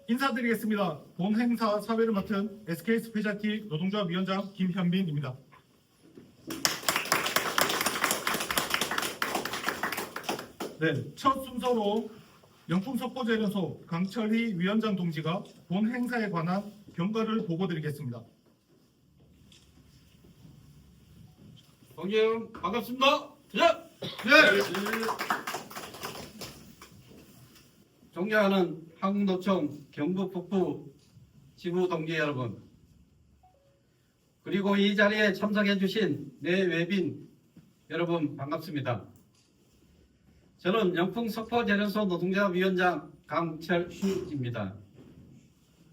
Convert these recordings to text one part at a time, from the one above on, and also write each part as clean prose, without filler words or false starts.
인사드리겠습니다. 본 행사 사회를 맡은 SK스페셜티 노동조합 위원장 김현빈입니다. 네, 첫 순서로 영풍석포재련소 강철희 위원장 동지가 본 행사에 관한 경과를 보고드리겠습니다. 동지형 반갑습니다. 자, 존경하는 한국노총 경북북부 지부 동지 여러분, 그리고 이 자리에 참석해 주신 내 외빈 여러분 반갑습니다. 저는 영풍석포재련소 노동조합 위원장 강철희입니다.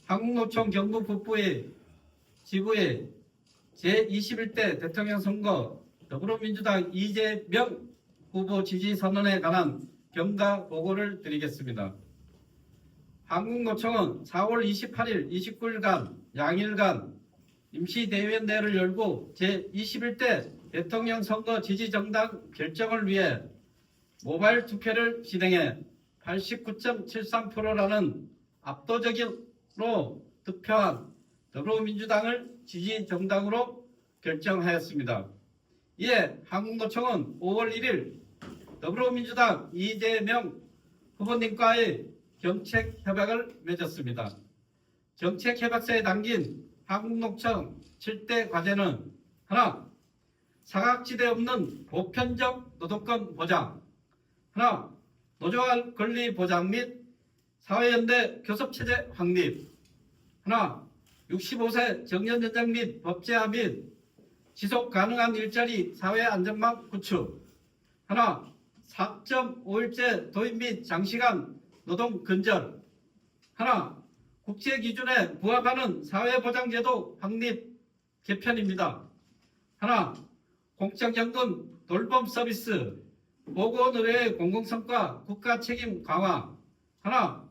한국노총 경북북부의 지부의 제21대 대통령 선거 더불어민주당 이재명 후보 지지 선언에 관한 경과 보고를 드리겠습니다. 한국노총은 4월 28일, 29일간 양일간 임시대의원대회를 열고 제21대 대통령 선거 지지 정당 결정을 위해 모바일 투표를 진행해 89.73%라는 압도적으로 득표한 더불어민주당을 지지 정당으로 결정하였습니다. 이에 한국노총은 5월 1일 더불어민주당 이재명 후보님과의 정책협약을 맺었습니다. 정책협약서에 담긴 한국노총 7대 과제는 하나, 사각지대 없는 보편적 노동권 보장. 하나, 노조와 권리 보장 및 사회연대 교섭체제 확립. 하나, 65세 정년 연장 및 법제화 및 지속 가능한 일자리 사회 안전망 구축. 하나, 4.5일제 도입 및 장시간 노동 근절. 하나, 국제 기준에 부합하는 사회보장제도 확립 개편입니다. 하나, 공적연금 돌봄 서비스, 보건의료의 공공성과 국가 책임 강화. 하나,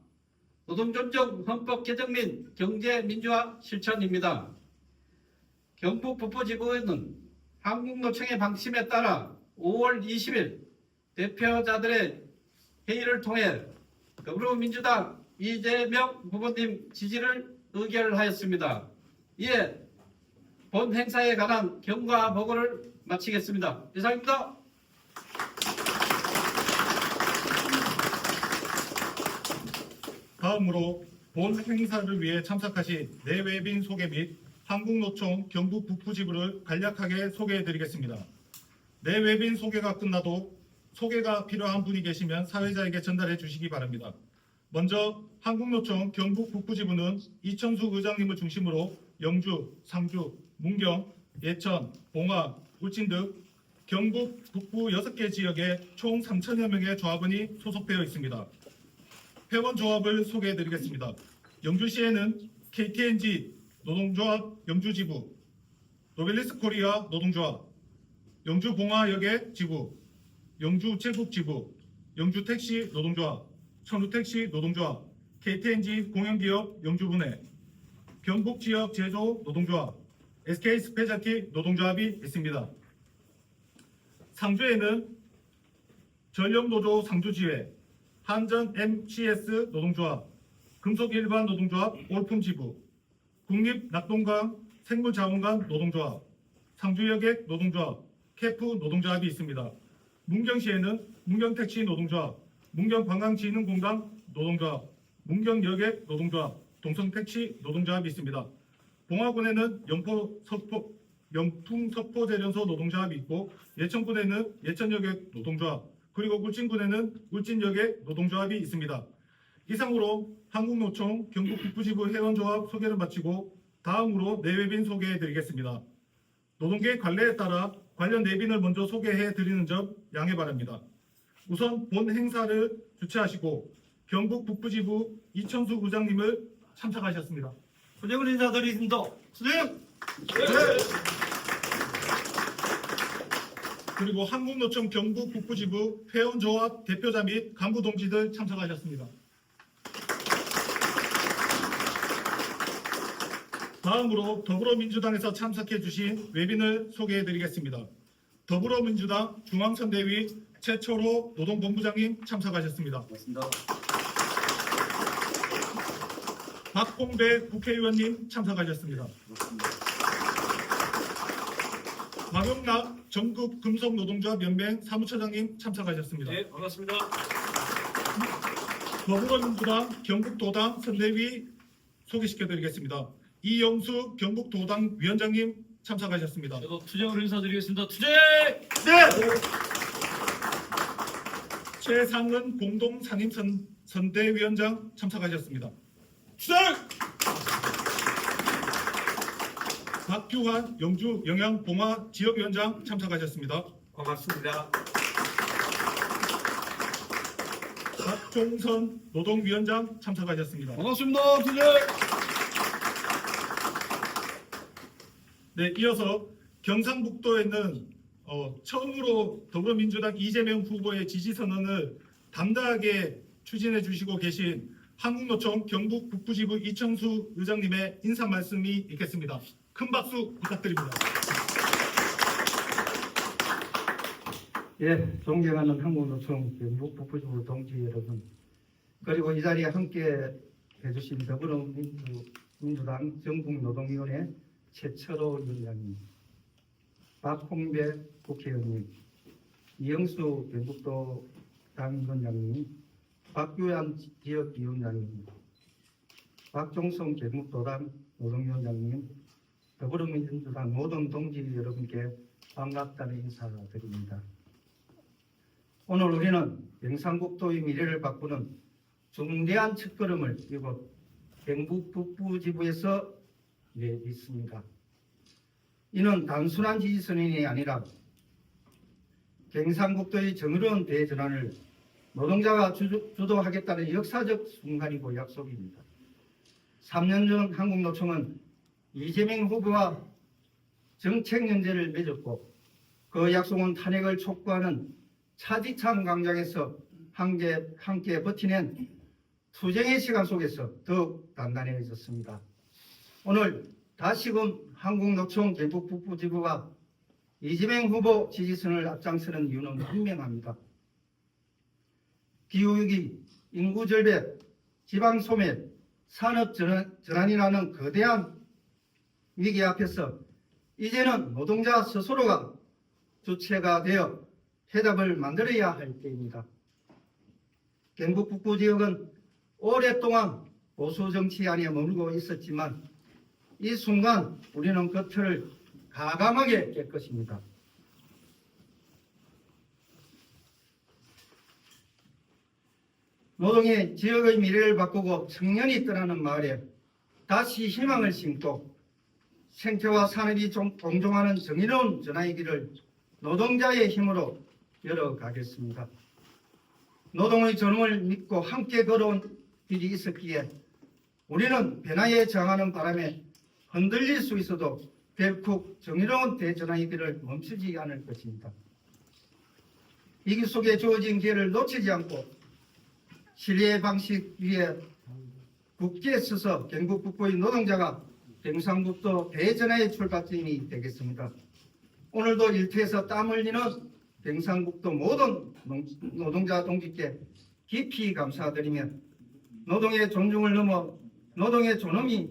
노동존중 헌법 개정 및 경제민주화 실천입니다. 경북북부지부는 한국노총의 방침에 따라 5월 20일 대표자들의 회의를 통해 더불어민주당 이재명 후보님 지지를 의결하였습니다. 이에 본 행사에 관한 경과 보고를 마치겠습니다. 이상입니다. 다음으로 본 행사를 위해 참석하신 내외빈 소개 및 한국노총 경북북부지부를 간략하게 소개해드리겠습니다. 내외빈 소개가 끝나도 소개가 필요한 분이 계시면 사회자에게 전달해 주시기 바랍니다. 먼저 한국노총 경북북부지부는 이천수 의장님을 중심으로 영주, 상주, 문경, 예천, 봉화, 울진 등 경북 북부 6개 지역에 총 3천여 명의 조합원이 소속되어 있습니다. 회원조합을 소개해드리겠습니다. 영주시에는 KTNG 노동조합 영주지부, 노벨리스 코리아 노동조합, 영주봉화역의 지부, 영주우체국지부, 영주택시 노동조합, 천우택시 노동조합, KTNG 공영기업 영주분해, 경북지역 제조 노동조합, SK스페셜티 노동조합이 있습니다. 상주에는 전력노조 상주지회, 한전 MCS 노동조합, 금속일반 노동조합 올품지부, 국립낙동강 생물자원관 노동조합, 상주여객 노동조합, 캐프 노동조합이 있습니다. 문경시에는 문경택시 노동조합, 문경관광진흥공단 노동조합, 문경여객 노동조합, 동성택시 노동조합이 있습니다. 봉화군에는 영풍석포재련소 노동조합이 있고 예천군에는 예천여객 노동조합, 그리고 울진군에는 울진여객 노동조합이 있습니다. 이상으로 한국노총 경북북부지부 회원조합 소개를 마치고 다음으로 내외빈 소개해드리겠습니다. 노동계 관례에 따라 관련 내빈을 먼저 소개해드리는 점 양해 바랍니다. 우선 본 행사를 주최하시고 경북북부지부 이천수 의장님을 참석하셨습니다. 소장을 인사드리겠습니다. 소장! 네. 그리고 한국노총 경북북부지부 회원조합 대표자 및 간부 동지들 참석하셨습니다. 다음으로 더불어민주당에서 참석해 주신 외빈을 소개해 드리겠습니다. 더불어민주당 중앙선대위 최초로 노동본부장님 참석하셨습니다. 고맙습니다. 박홍배 국회의원님 참석하셨습니다. 마명락 전국 금속노동조합연맹 사무처장님 참석하셨습니다. 네, 반갑습니다. 더불어민주당 경북도당 선대위 소개시켜드리겠습니다. 이영수 경북도당 위원장님 참석하셨습니다. 저도 투쟁으로 인사드리겠습니다. 투쟁! 최상은 공동상임선대위원장 참석하셨습니다. 투쟁! 박규환 영주 영양봉화 지역위원장 참석하셨습니다. 반갑습니다. 박종선 노동위원장 참석하셨습니다. 반갑습니다. 투쟁! 네, 이어서 경상북도에 있는 처음으로 더불어민주당 이재명 후보의 지지선언을 담당하게 추진해 주시고 계신 한국노총 경북 북부지부 이청수 의장님의 인사 말씀이 있겠습니다. 큰 박수 부탁드립니다. 예, 존경하는 한국노총 경북 북부지부 동지 여러분, 그리고 이 자리에 함께 해주신 더불어민주당 전국노동위원회 최철호 위원장님, 박홍배 국회의원님, 이영수 경북도 당위원장님, 박규환 지역위원장님, 박종성 경북도당 노동위원장님, 더불어민주당 모든 동지 여러분께 반갑다는 인사드립니다. 오늘 우리는 경상북도의 미래를 바꾸는 중대한 첫걸음을 이곳 경북 북부지부에서 내딛습니다. 이는 단순한 지지선언이 아니라 경상북도의 정의로운 대전환을 노동자가 주도하겠다는 역사적 순간이고 약속입니다. 3년 전 한국노총은 이재명 후보와 정책 연대를 맺었고 그 약속은 탄핵을 촉구하는 차지찬 광장에서 함께 버티낸 투쟁의 시간 속에서 더욱 단단해졌습니다. 오늘 다시금 한국노총 경북 북부지부가 이재명 후보 지지선을 앞장서는 이유는 분명합니다. 기후위기, 인구절벽, 지방소멸, 산업전환이라는 거대한 위기 앞에서 이제는 노동자 스스로가 주체가 되어 해답을 만들어야 할 때입니다. 경북 북부 지역은 오랫동안 보수 정치 안에 머물고 있었지만 이 순간 우리는 그 틀을 가감하게 깰 것입니다. 노동의 지역의 미래를 바꾸고 청년이 떠나는 마을에 다시 희망을 심고 생태와 산업이 공존하는 정의로운 전환의 길을 노동자의 힘으로 열어가겠습니다. 노동의 전음을 믿고 함께 걸어온 길이 있었기에 우리는 변화에 저항하는 바람에 흔들릴 수 있어도 결코 정의로운 대전환의 길을 멈추지 않을 것입니다. 위기 속에 주어진 기회를 놓치지 않고 신뢰의 방식 위에 굳게 서서 경북 북부의 노동자가 경상북도 대전환의 출발점이 되겠습니다. 오늘도 일터에서 땀 흘리는 경상북도 모든 노동자 동지께 깊이 감사드리며 노동의 존중을 넘어 노동의 존엄이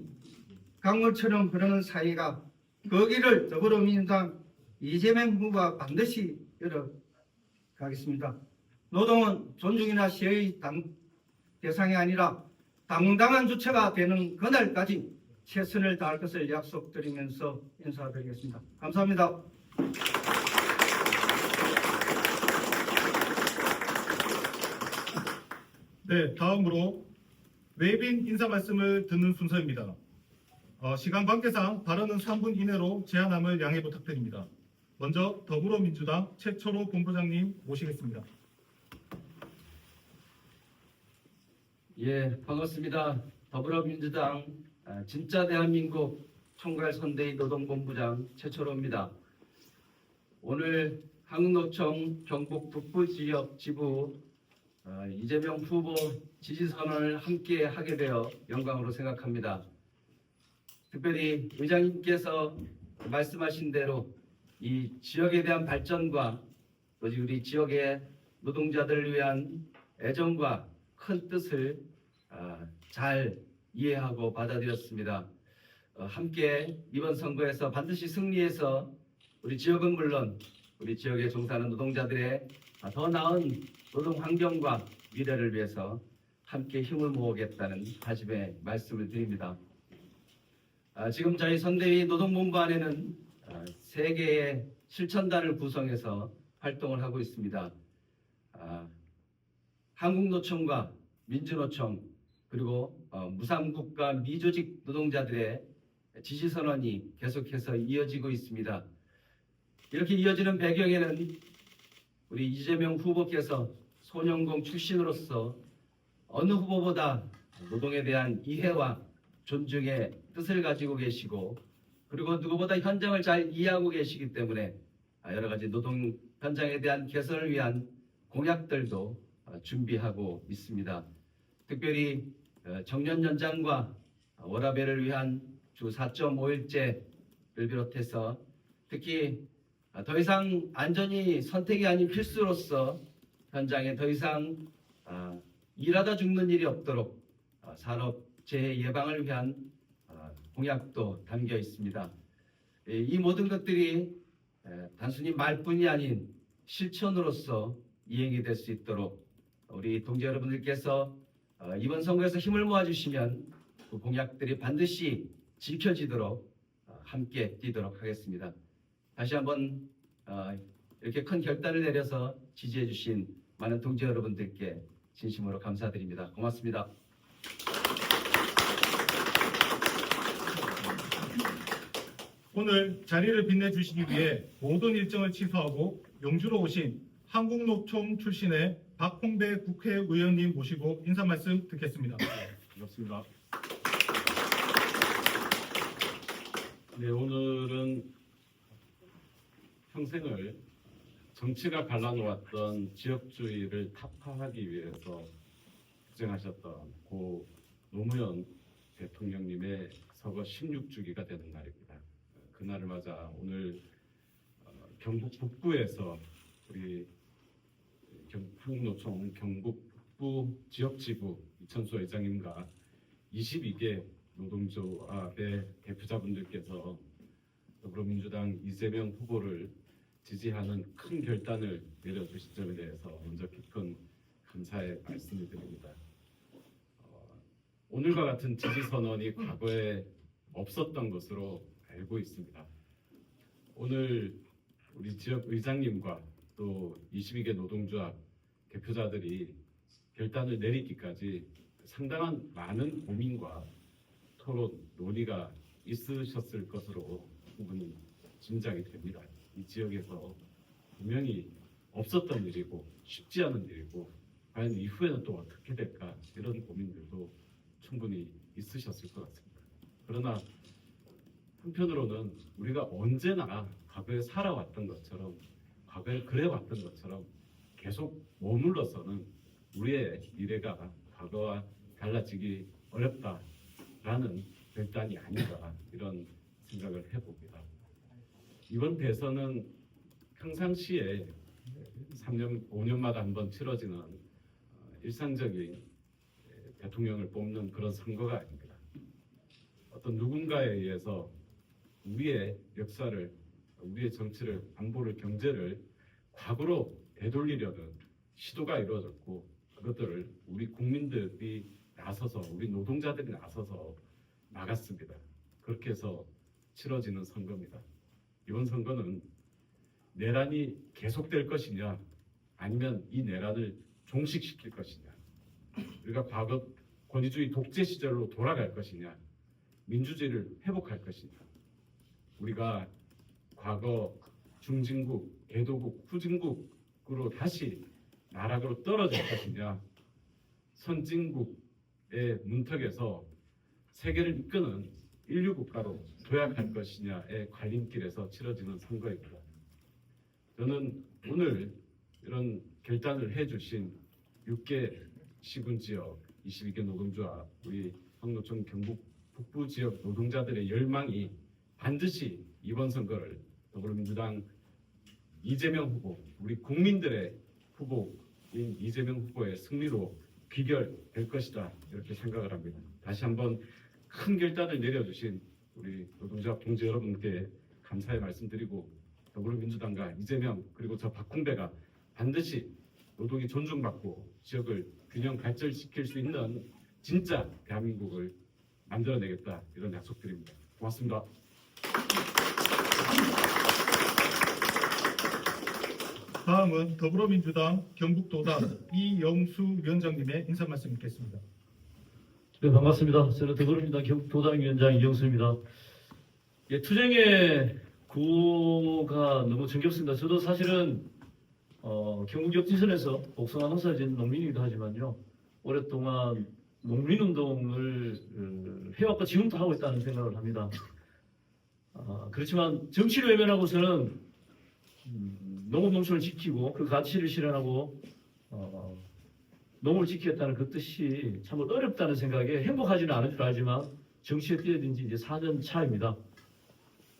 강물처럼 흐르는 사이가 그 길을 더불어민주당 이재명 후보가 반드시 열어가겠습니다. 노동은 존중이나 시혜의 대상이 아니라 당당한 주체가 되는 그날까지 최선을 다할 것을 약속드리면서 인사드리겠습니다. 감사합니다. 네, 다음으로 외빈 인사 말씀을 듣는 순서입니다. 시간 관계상 발언은 3분 이내로 제한함을 양해 부탁드립니다. 먼저 더불어민주당 최철호 본부장님 모시겠습니다. 예, 반갑습니다. 더불어민주당 진짜 대한민국 총괄선대위 노동본부장 최철호입니다. 오늘 한국노총 경북 북부지역 지부 이재명 후보 지지선언을 함께 하게 되어 영광으로 생각합니다. 특별히 의장님께서 말씀하신 대로 이 지역에 대한 발전과 또 우리 지역의 노동자들을 위한 애정과 큰 뜻을 잘 이해하고 받아들였습니다. 함께 이번 선거에서 반드시 승리해서 우리 지역은 물론 우리 지역에 종사하는 노동자들의 더 나은 노동 환경과 미래를 위해서 함께 힘을 모으겠다는 다짐의 말씀을 드립니다. 지금 저희 선대위 노동본부 안에는 3개의 실천단을 구성해서 활동을 하고 있습니다. 한국노총과 민주노총 그리고 무상국가 미조직 노동자들의 지지선언이 계속해서 이어지고 있습니다. 이렇게 이어지는 배경에는 우리 이재명 후보께서 소년공 출신으로서 어느 후보보다 노동에 대한 이해와 존중의 뜻을 가지고 계시고 그리고 누구보다 현장을 잘 이해하고 계시기 때문에 여러 가지 노동 현장에 대한 개선을 위한 공약들도 준비하고 있습니다. 특별히 정년 연장과 워라밸을 위한 주 4.5일제를 비롯해서 특히 더 이상 안전이 선택이 아닌 필수로서 현장에 더 이상 일하다 죽는 일이 없도록 산업 재해 예방을 위한 공약도 담겨 있습니다. 이 모든 것들이 단순히 말뿐이 아닌 실천으로서 이행이 될 수 있도록 우리 동지 여러분들께서 이번 선거에서 힘을 모아주시면 그 공약들이 반드시 지켜지도록 함께 뛰도록 하겠습니다. 다시 한번 이렇게 큰 결단을 내려서 지지해 주신 많은 동지 여러분들께 진심으로 감사드립니다. 고맙습니다. 오늘 자리를 빛내주시기 위해 모든 일정을 취소하고 영주로 오신 한국노총 출신의 박홍배 국회의원님 모시고 인사 말씀 듣겠습니다. 반갑습니다. 네, 오늘은 평생을 정치가 갈라놓았던 지역주의를 타파하기 위해서 투쟁하셨던 고 노무현 대통령님의 서거 16주기가 되는 날입니다. 그날을 맞아 오늘 경북 북부에서 우리 한국노총 경북 북부 지역지부 이천수 회장님과 22개 노동조합의 대표자분들께서 더불어민주당 이재명 후보를 지지하는 큰 결단을 내려주신 점에 대해서 먼저 깊은 감사의 말씀을 드립니다. 오늘과 같은 지지선언이 과거에 없었던 것으로 알고 있습니다. 오늘 우리 지역 의장님과 또 22개 노동조합 대표자들이 결단을 내리기까지 상당한 많은 고민과 토론, 논의가 있으셨을 것으로 충분히 짐작이 됩니다. 이 지역에서 분명히 없었던 일이고 쉽지 않은 일이고 과연 이후에는 또 어떻게 될까 이런 고민들도 충분히 있으셨을 것 같습니다. 그러나 한편으로는 우리가 언제나 과거에 살아왔던 것처럼 과거에 그래왔던 것처럼 계속 머물러서는 우리의 미래가 과거와 달라지기 어렵다라는 결단이 아닌가 이런 생각을 해봅니다. 이번 대선은 평상시에 3년, 5년마다 한 번 치러지는 일상적인 대통령을 뽑는 그런 선거가 아닙니다. 어떤 누군가에 의해서 우리의 역사를, 우리의 정치를, 안보를, 경제를 과거로 되돌리려는 시도가 이루어졌고 그것들을 우리 국민들이 나서서, 우리 노동자들이 나서서 막았습니다. 그렇게 해서 치러지는 선거입니다. 이번 선거는 내란이 계속될 것이냐 아니면 이 내란을 종식시킬 것이냐, 우리가 과거 권위주의 독재 시절로 돌아갈 것이냐, 민주주의를 회복할 것이냐, 우리가 과거 중진국, 개도국, 후진국으로 다시 나락으로 떨어질 것이냐, 선진국의 문턱에서 세계를 이끄는 인류 국가로 도약할 것이냐의 갈림길에서 치러지는 선거입니다. 저는 오늘 이런 결단을 해주신 6개 시군 지역 22개 노동조합, 우리 한국노총 경북 북부 지역 노동자들의 열망이 반드시 이번 선거를 더불어민주당 이재명 후보, 우리 국민들의 후보인 이재명 후보의 승리로 귀결될 것이다 이렇게 생각을 합니다. 다시 한번 큰 결단을 내려주신 우리 노동조합 동지 여러분께 감사의 말씀드리고 더불어민주당과 이재명 그리고 저 박홍배가 반드시 노동이 존중받고 지역을 균형 발전시킬 수 있는 진짜 대한민국을 만들어내겠다 이런 약속드립니다. 고맙습니다. 다음은 더불어민주당 경북도당 이영수 위원장님의 인사 말씀 듣겠습니다. 네, 반갑습니다. 저는 더불어민주당 경북도당위원장 이영수입니다. 예, 투쟁의 구호가 너무 정겹습니다. 저도 사실은 경북 역지선에서 복숭아 농사진 농민이기도 하지만요, 오랫동안 농민운동을 해왔고 지금도 하고 있다는 생각을 합니다. 그렇지만 정치를 외면하고서는 농업농촌을 지키고 그 가치를 실현하고 농을 지키겠다는 그 뜻이 참 어렵다는 생각에 행복하지는 않은 줄 알지만 정치에 뛰어든 지 이제 4년 차입니다.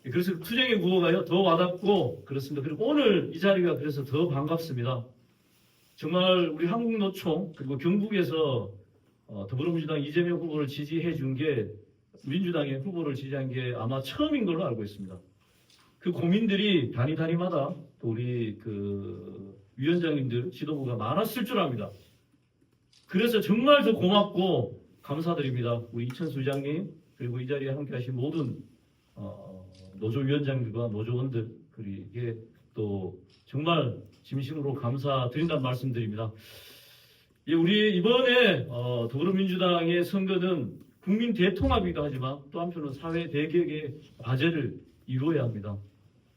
그래서 투쟁의 구호가요 더 와닿고 그렇습니다. 그리고 오늘 이 자리가 그래서 더 반갑습니다. 정말 우리 한국노총 그리고 경북에서 더불어민주당 이재명 후보를 지지해 준 게 민주당의 후보를 지지한 게 아마 처음인 걸로 알고 있습니다. 그 고민들이 단위마다 또 우리 그 위원장님들 지도부가 많았을 줄 압니다. 그래서 정말 더 고맙고 감사드립니다. 우리 이천수 의장님 그리고 이 자리에 함께하신 모든 노조위원장들과 노조원들 그리고 또 정말 진심으로 감사드린다는 말씀드립니다. 예, 우리 이번에 더불어민주당의 선거는 국민 대통합이기도 하지만 또 한편으로 사회 대개혁의 과제를 이루어야 합니다.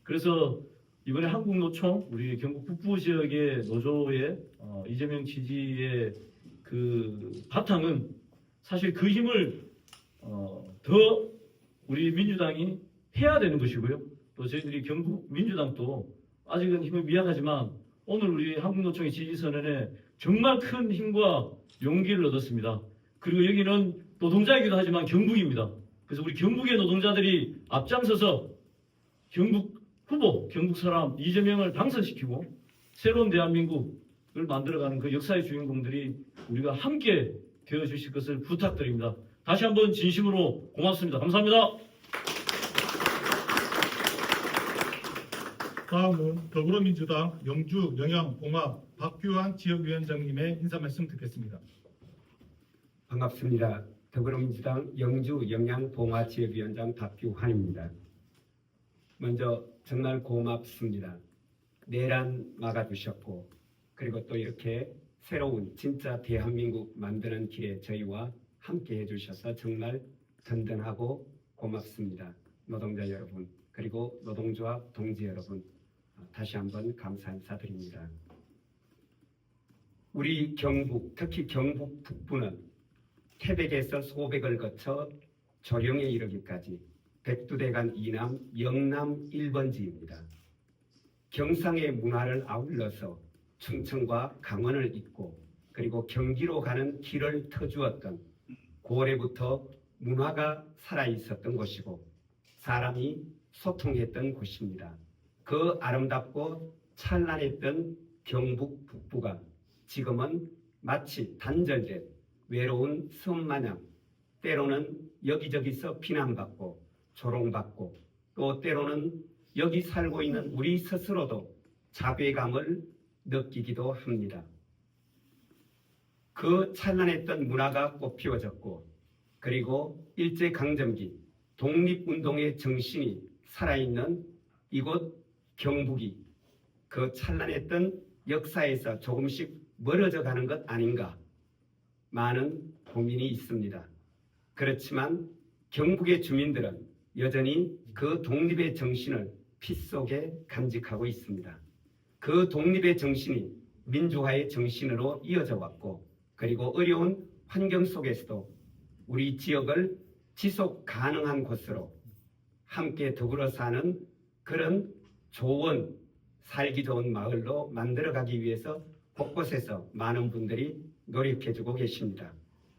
그래서 이번에 한국노총 우리 경북 북부 지역의 노조의 이재명 지지의 그 바탕은 사실 그 힘을 더 우리 민주당이 해야 되는 것이고요. 또 저희들이 경북 민주당도 아직은 힘이 미약하지만 오늘 우리 한국노총의 지지선언에 정말 큰 힘과 용기를 얻었습니다. 그리고 여기는 노동자이기도 하지만 경북입니다. 그래서 우리 경북의 노동자들이 앞장서서 경북 후보, 경북 사람 이재명을 당선시키고 새로운 대한민국을 만들어가는 그 역사의 주인공들이 우리가 함께 되어주실 것을 부탁드립니다. 다시 한번 진심으로 고맙습니다. 감사합니다. 다음은 더불어민주당 영주 영양공학 박규환 지역위원장님의 인사 말씀 듣겠습니다. 반갑습니다. 더불어민주당 영주 영양봉화지역위원장 박규환입니다. 먼저 정말 고맙습니다. 내란 막아주셨고 그리고 또 이렇게 새로운 진짜 대한민국 만드는 길에 저희와 함께 해주셔서 정말 든든하고 고맙습니다. 노동자 여러분 그리고 노동조합 동지 여러분 다시 한번 감사 인사드립니다. 우리 경북 특히 경북 북부는 태백에서 소백을 거쳐 조령에 이르기까지 백두대간 이남 영남 1번지입니다. 경상의 문화를 아울러서 충청과 강원을 잇고 그리고 경기로 가는 길을 터주었던 고래부터 문화가 살아있었던 곳이고 사람이 소통했던 곳입니다. 그 아름답고 찬란했던 경북 북부가 지금은 마치 단절된 외로운 섬마냥 때로는 여기저기서 비난받고 조롱받고 또 때로는 여기 살고 있는 우리 스스로도 자괴감을 느끼기도 합니다. 그 찬란했던 문화가 꽃피워졌고 그리고 일제강점기 독립운동의 정신이 살아있는 이곳 경북이 그 찬란했던 역사에서 조금씩 멀어져 가는 것 아닌가 많은 고민이 있습니다. 그렇지만 경북의 주민들은 여전히 그 독립의 정신을 피 속에 간직하고 있습니다. 그 독립의 정신이 민주화의 정신으로 이어져 왔고 그리고 어려운 환경 속에서도 우리 지역을 지속 가능한 곳으로 함께 더불어 사는 그런 좋은 살기 좋은 마을로 만들어가기 위해서 곳곳에서 많은 분들이 노력해주고 계십니다.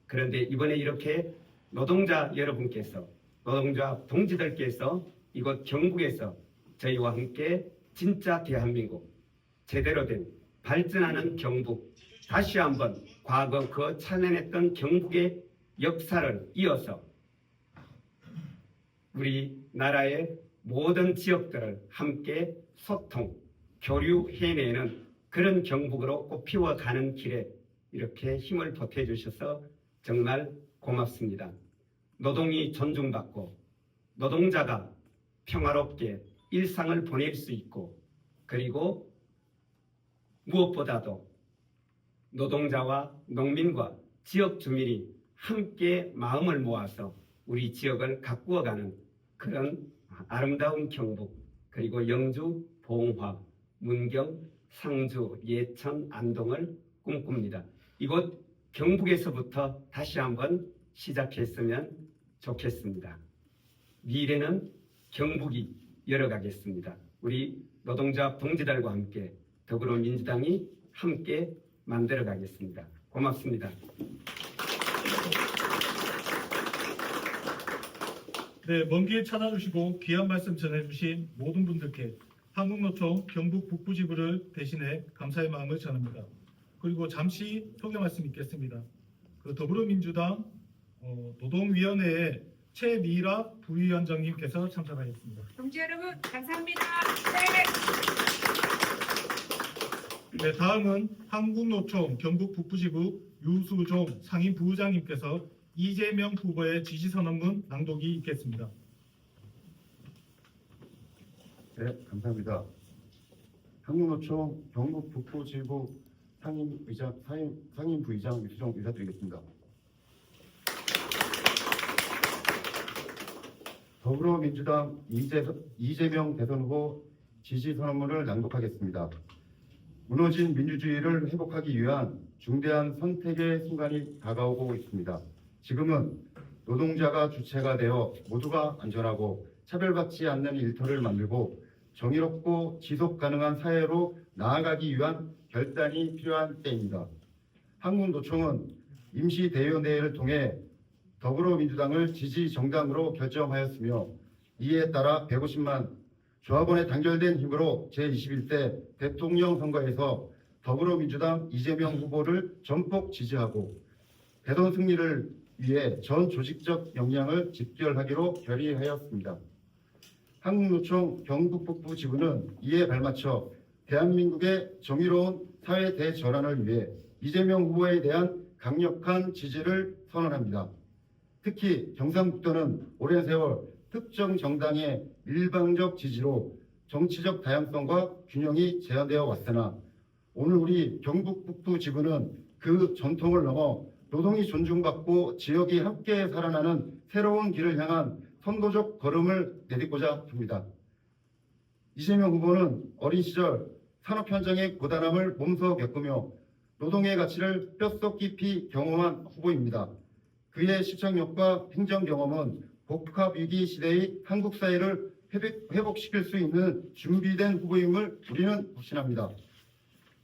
그런데 이번에 이렇게 노동자 여러분께서 노동자 동지들께서 이곳 경북에서 저희와 함께 진짜 대한민국 제대로 된 발전하는 경북 다시 한번 과거 그 찬란했던 경북의 역사를 이어서 우리 나라의 모든 지역들을 함께 소통, 교류해내는 그런 경북으로 꽃피워가는 길에 이렇게 힘을 보태주셔서 정말 고맙습니다. 노동이 존중받고 노동자가 평화롭게 일상을 보낼 수 있고, 그리고 무엇보다도 노동자와 농민과 지역 주민이 함께 마음을 모아서 우리 지역을 가꾸어가는 그런 아름다운 경북, 그리고 영주, 봉화, 문경, 상주, 예천, 안동을 꿈꿉니다. 이곳 경북에서부터 다시 한번 시작했으면 좋겠습니다. 미래는 경북이 열어가겠습니다. 우리 노동자 동지들과 함께 더불어민주당이 함께 만들어가겠습니다. 고맙습니다. 네, 먼 길 찾아주시고 귀한 말씀 전해주신 모든 분들께 한국노총 경북 북부지부를 대신해 감사의 마음을 전합니다. 그리고 잠시 소개 말씀 있겠습니다. 더불어민주당 노동위원회의 최미라 부위원장님께서 참석하셨습니다. 동지 여러분 감사합니다. 네, 다음은 한국노총 경북 북부지부 유수종 상임부의장님께서 이재명 후보의 지지선언문 낭독이 있겠습니다. 네, 감사합니다. 한국노총 경북 북부지부 상임부의장 유수종 인사드리겠습니다. 더불어민주당 이재명 대선 후보 지지선언문을 낭독하겠습니다. 무너진 민주주의를 회복하기 위한 중대한 선택의 순간이 다가오고 있습니다. 지금은 노동자가 주체가 되어 모두가 안전하고 차별받지 않는 일터를 만들고 정의롭고 지속 가능한 사회로 나아가기 위한 결단이 필요한 때입니다. 한국노총은 임시대의원대회를 통해 더불어민주당을 지지 정당으로 결정하였으며, 이에 따라 150만 조합원에 단결된 힘으로 제21대 대통령 선거에서 더불어민주당 이재명 후보를 전폭 지지하고 대선 승리를 위해 전 조직적 역량을 집결하기로 결의하였습니다. 한국노총 경북북부 지부는 이에 발맞춰 대한민국의 정의로운 사회 대전환을 위해 이재명 후보에 대한 강력한 지지를 선언합니다. 특히 경상북도는 오랜 세월 특정 정당의 일방적 지지로 정치적 다양성과 균형이 제한되어 왔으나, 오늘 우리 경북 북부 지부는 그 전통을 넘어 노동이 존중받고 지역이 함께 살아나는 새로운 길을 향한 선도적 걸음을 내딛고자 합니다. 이재명 후보는 어린 시절 산업 현장의 고단함을 몸소 겪으며 노동의 가치를 뼛속 깊이 경험한 후보입니다. 그의 실천력과 행정 경험은 복합 위기 시대의 한국 사회를 회복시킬 수 있는 준비된 후보임을 우리는 확신합니다.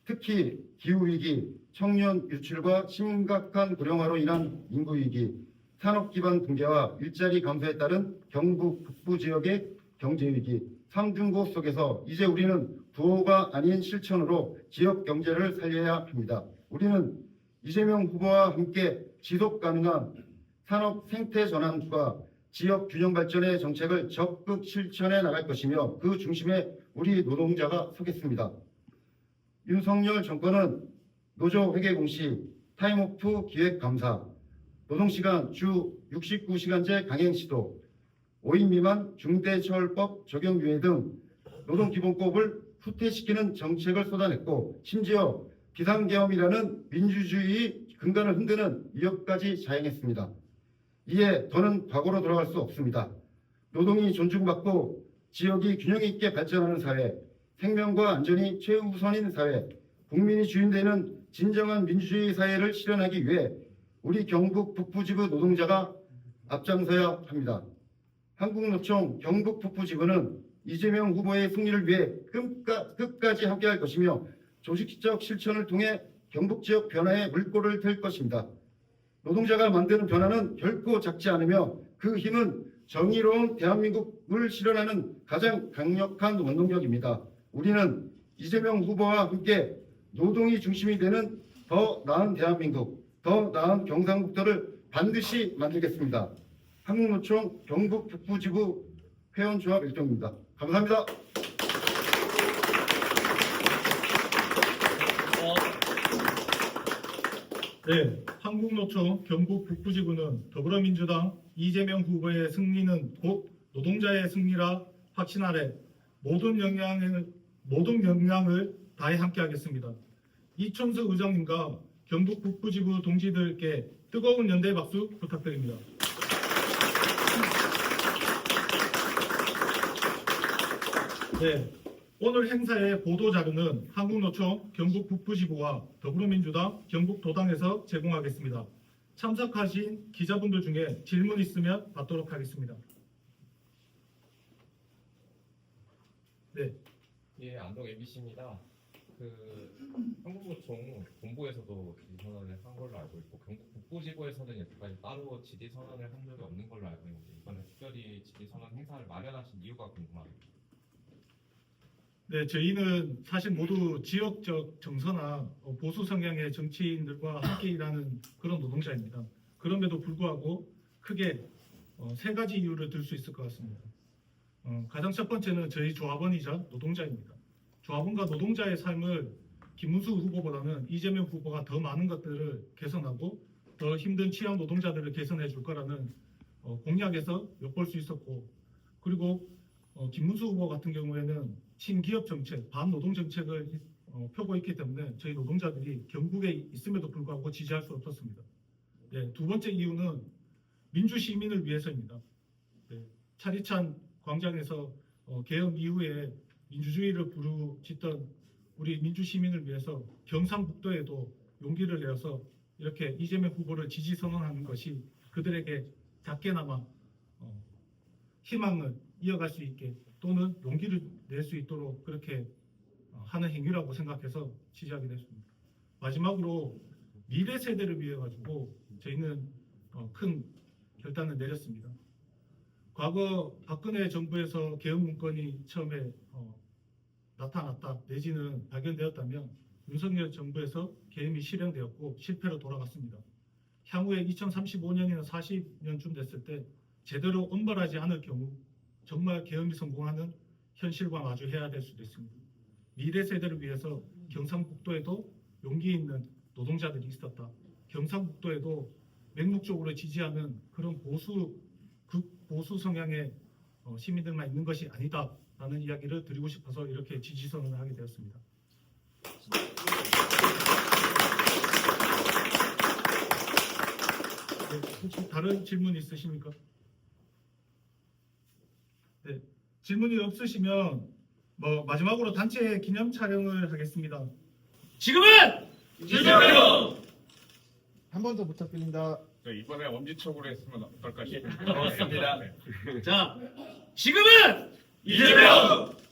특히 기후위기, 청년 유출과 심각한 고령화로 인한 인구위기, 산업 기반 붕괴와 일자리 감소에 따른 경북 북부 지역의 경제위기, 삼중고 속에서 이제 우리는 부호가 아닌 실천으로 지역 경제를 살려야 합니다. 우리는 이재명 후보와 함께 지속 가능한 산업 생태 전환과 지역 균형 발전의 정책을 적극 실천해 나갈 것이며, 그 중심에 우리 노동자가 서겠습니다. 윤석열 정권은 노조 회계 공시, 타임오프 기획 감사, 노동시간 주 69시간제 강행 시도, 5인 미만 중대처벌법 적용 유예 등 노동기본법을 후퇴시키는 정책을 쏟아냈고, 심지어 비상계엄이라는 민주주의 근간을 흔드는 위협까지 자행했습니다. 이에 더는 과거로 돌아갈 수 없습니다. 노동이 존중받고 지역이 균형 있게 발전하는 사회, 생명과 안전이 최우선인 사회, 국민이 주인되는 진정한 민주주의 사회를 실현하기 위해 우리 경북 북부지부 노동자가 앞장서야 합니다. 한국노총 경북 북부지부는 이재명 후보의 승리를 위해 끝까지 함께할 것이며, 조직적 실천을 통해 경북 지역 변화의 물꼬를 틀 것입니다. 노동자가 만드는 변화는 결코 작지 않으며, 그 힘은 정의로운 대한민국을 실현하는 가장 강력한 원동력입니다. 우리는 이재명 후보와 함께 노동이 중심이 되는 더 나은 대한민국, 더 나은 경상북도를 반드시 만들겠습니다. 한국노총 경북 북부지부 회원조합 일정입니다. 감사합니다. 네, 한국노총 경북 북부지부는 더불어민주당 이재명 후보의 승리는 곧 노동자의 승리라 확신하래 모든 역량을 다해 함께하겠습니다. 이춘수 의장님과 경북 북부지부 동지들께 뜨거운 연대 박수 부탁드립니다. 네, 오늘 행사의 보도자료는 한국노총 경북 북부지부와 더불어민주당 경북도당에서 제공하겠습니다. 참석하신 기자분들 중에 질문 있으면 받도록 하겠습니다. 네, 예, 안동 ABC입니다. 한국노총 본부에서도 지지선언을 한 걸로 알고 있고 경북 북부지부에서는 여태까지 따로 지지선언을 한 적이 없는 걸로 알고 있는데 이번에 특별히 지지선언 행사를 마련하신 이유가 궁금합니다. 네, 저희는 사실 모두 지역적 정서나 보수 성향의 정치인들과 함께 일하는 그런 노동자입니다. 그럼에도 불구하고 크게 세 가지 이유를 들 수 있을 것 같습니다. 가장 첫 번째는 저희 조합원이자 노동자입니다. 조합원과 노동자의 삶을 김문수 후보보다는 이재명 후보가 더 많은 것들을 개선하고 더 힘든 취약 노동자들을 개선해 줄 거라는 공약에서 엿볼 수 있었고, 그리고 김문수 후보 같은 경우에는 친기업 정책, 반노동 정책을 펴고 있기 때문에 저희 노동자들이 경북에 있음에도 불구하고 지지할 수 없었습니다. 네, 두 번째 이유는 민주 시민을 위해서입니다. 네, 차리찬 광장에서 개헌 이후에 민주주의를 부르짖던 우리 민주 시민을 위해서 경상북도에도 용기를 내어서 이렇게 이재명 후보를 지지 선언하는 것이 그들에게 작게나마 희망을 이어갈 수 있게 또는 용기를 낼 수 있도록 그렇게 하는 행위라고 생각해서 지지하게 됐습니다. 마지막으로 미래 세대를 위해 가지고 저희는 큰 결단을 내렸습니다. 과거 박근혜 정부에서 개헌 문건이 처음에 나타났다 내지는 발견되었다면 윤석열 정부에서 개헌이 실행되었고 실패로 돌아갔습니다. 향후에 2035년이나 40년쯤 됐을 때 제대로 엄벌하지 않을 경우 정말 개헌이 성공하는 현실과 마주해야 될 수도 있습니다. 미래 세대를 위해서 경상북도에도 용기 있는 노동자들이 있었다. 경상북도에도 맹목적으로 지지하는 그런 보수 성향의 시민들만 있는 것이 아니다라는 이야기를 드리고 싶어서 이렇게 지지 선언을 하게 되었습니다. 네, 혹시 다른 질문 있으십니까? 네, 질문이 없으시면 마지막으로 단체 기념 촬영을 하겠습니다. 지금은 이재명! 한 번 더 부탁드립니다. 이번에 엄지척으로 했으면 어떨까 싶습니다. 고맙습니다. 자, 지금은 이재명!